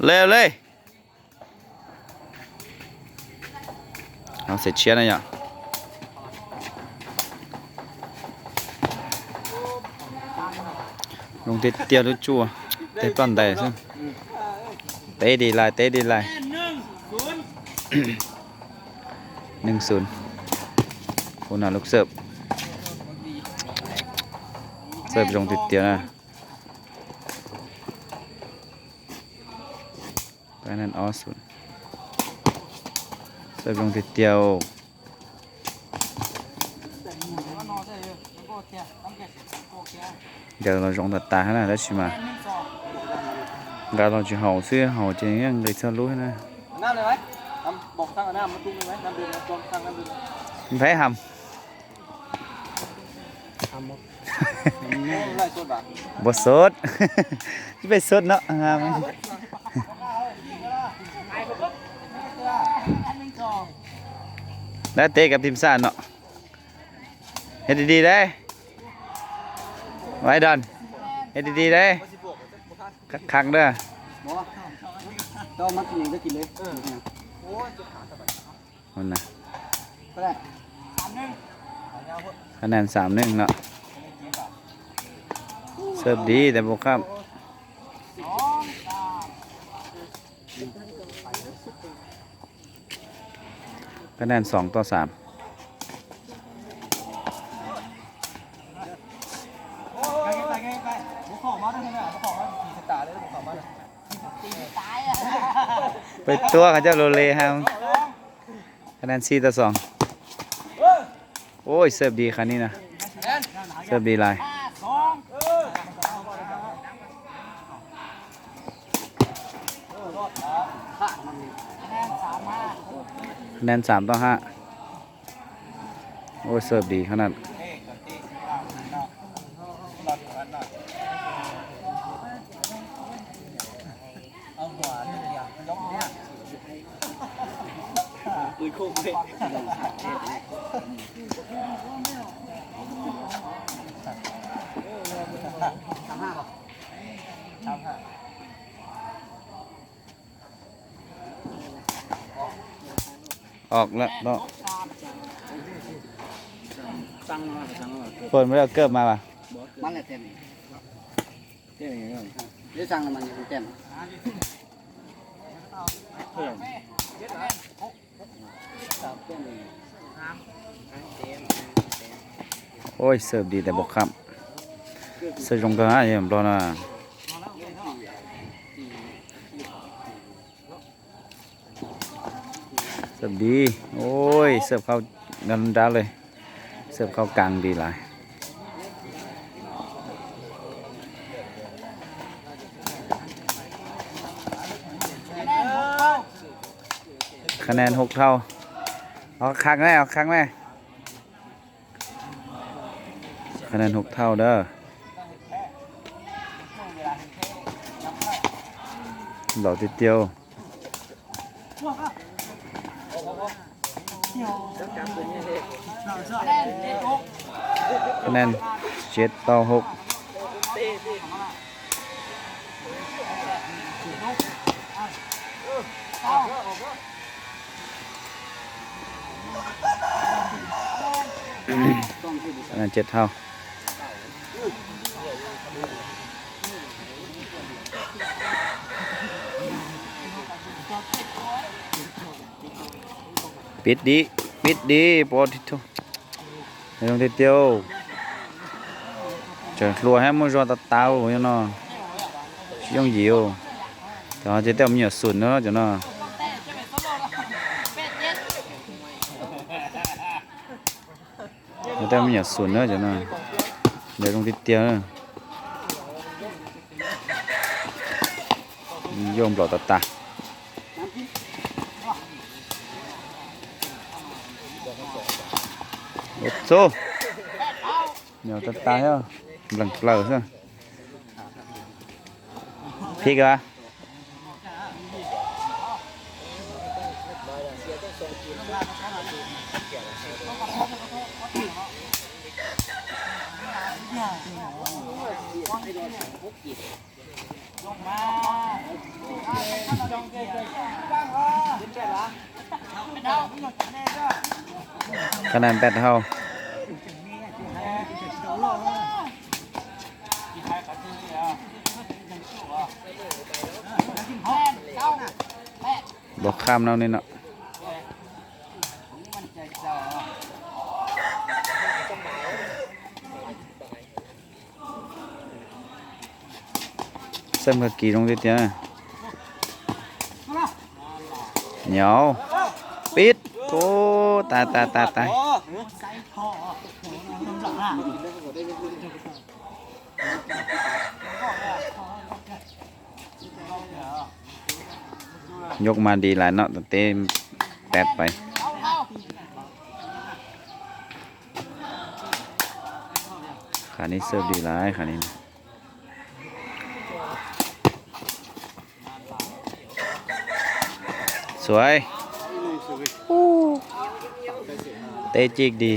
เลยเอาเสร็จเชียร์นะเนี่ยลงเตี้ยๆด้วยจั่วเตะปั้นได้ซึ่งเตะดีลาย1-0คนหาลูกเสิร์ฟลงติดเตี้ยนะไปนั่นอ๋อ0เสิร์ฟลงติดเตี้ยวเดี๋ยวเราลงตัดตาให้นะแล้วใช่ไหมเราจะห่อเสื้อห่อจะยังได้เสื้อรู้ให้นะน้ำเลยไหมบอกตั้งน้ำมาตุ้งเลยไหมน้ำดื่มลองตั้งน้ำดื่มแพ้หำไล่สดอ่ะบดสดที่ไปสดเนาะงามได้เตะกับทีมชาติเนาะเฮ็ดดีๆได้ไว้ดอนเฮ็ดดีๆได้คักๆเด้อต้องมัดกินเองก็กินเลยมันน่ะก็ได้คะแนน3-1เนาะเสิร์ฟดีแต่บ่ครับคะแนน2-3ไปตัวเขาเจ้าโรเล่ฮะคะแนน4-2โอ้ยเสิร์ฟดีคันนี้นะเสิร์ฟดีลายคะแนน3-5โอ้ยเสิร์ฟดีขนาดปืนโค้งเลย35ป่ะออกแล้วเนาะสั่งมาเปิดไม่ได้เกิบมาป่ะมันแหละเต็มเต็มอย่างเงี้ยได้สั่งมันเต็มโอ้ยเสิร์ฟดีแต่บกครับเสิร์ฟลงตัวนะอย่างรอนะเสิร์ฟดีโอ้ยเสิร์ฟเข้ากันดาเลยเสิร์ฟเข้ากลางดีหลายคะแนน6 เท่าเอาครั้งแรกคะแนน6 เท่าเด้อดอกติดเดียวคะแนน7-6คะแนน7 เท่าปิดดีปอทิโตให้ลงเตียวจะรัวให้มันรอตาเต้าอย่างเนาะย่องยิวแต่ว่าจะเต้ามีสุดเนาะจ้ะเนาะจะเต้ามีสุดเนาะจ้ะเนาะเดี๋ยวลงเตียวโยมปลอดตาโซ่เดี๋ยวตาเหรอหลังเปล่าใช่พี่กะ คะแนน8เท่าบอกข้ามเราเนี่ยเนาะเส้นกะกีตรงนี้เจ้าเหนียวปิดโอ้ตายยกมาดีหลายเนาะแต่เต้แปดไปขานี้เสิร์ฟดีหลายขานี้สวยเตะจิกดี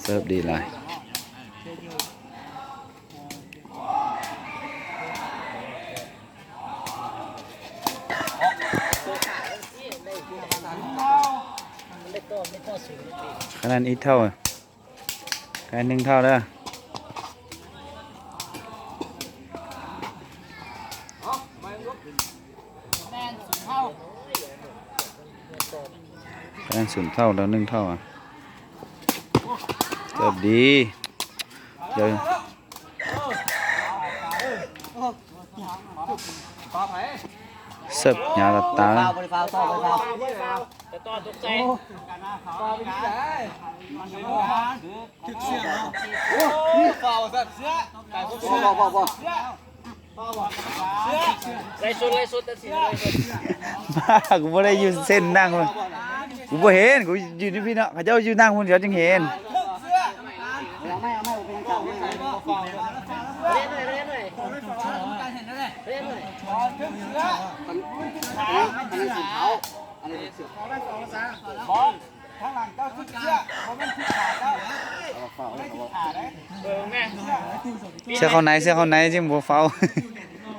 เสิร์ฟดีเลยคะแนนอีกเท่าคะแนน1 เท่าเด้อคะแนน0 เท่าแล้ว1 เท่าอ่ะเสิร์ฟดีเดี๋ยวเสิร์ฟยาตาตาบ้ากูไม่ได้อยู่เส้นนั่งเลยกูไม่เห็นกูอยู่ที่พี่เนาะเขาเจ้าอยู่นั่งคนเดียวจึงเห็นข้างหลังเจ้าชุดเสื้อผมเป็นชุดขาดแล้วไม่ชุดขาดเลย เสื้อเขาไหนจิงบัวเฝ้า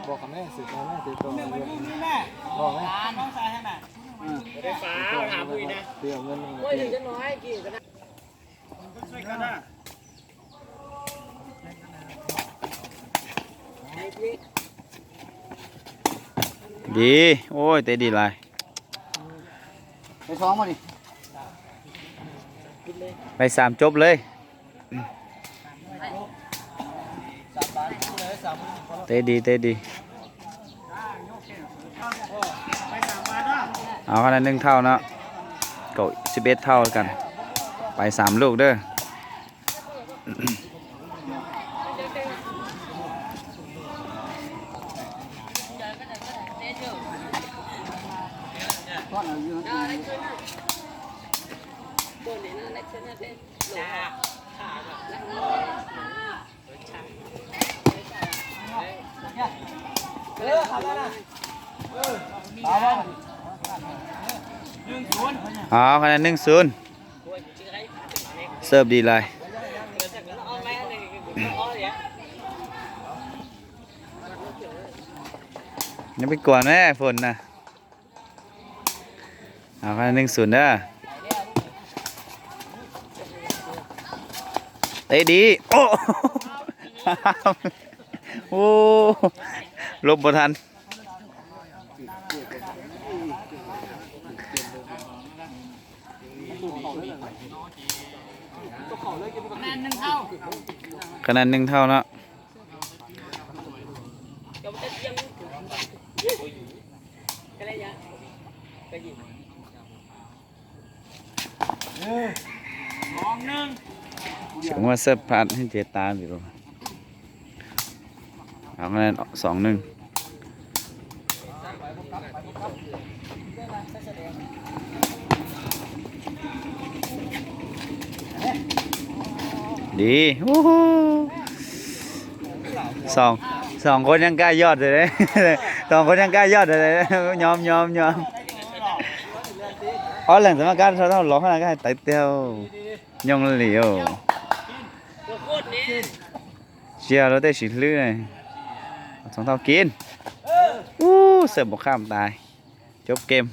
บอกกับแม่สิแม่ติดตัวนึงมันยุ่งนี่แม่บอกแม่ต้องใส่ให้แม่ไฟฟ้าถามคุยนะเดี๋ยวเงินโอ้ยถึงจะน้อยกี่กันนะช่วยกันนะดีโอ้ยเตะดีเลยไปซ้อมมาดิไป3 จบเลยเตะดีเอาคะแนน1 เท่าเนาะเก่า11 เท่ากันไป3 ลูกเด้อเอาคะแนน1-0เสิร์ฟดีเลยอย่าไปกวนแม่ฝนนะเอาคะแนน1-0เด้อเตะดีโอ้ โอ้ลบบ่ทันคะแนน1 เท่าเนาะผมว่าเสิร์ฟพลาดให้เจตาอยู่เอาคะแนน2-1ดีโอ้โหสองคนยังกล้ายอดเลย 2 คนยังกล้ายอดเลยยอม อ๋อหลังสมการเราต้องร้องขนาดก็ให้ไตเตียวยองเหลียวเชียร์เราได้สิเรื่อยสองเท่ากินอู้เสิร์ฟบกข้ามตายจบเกม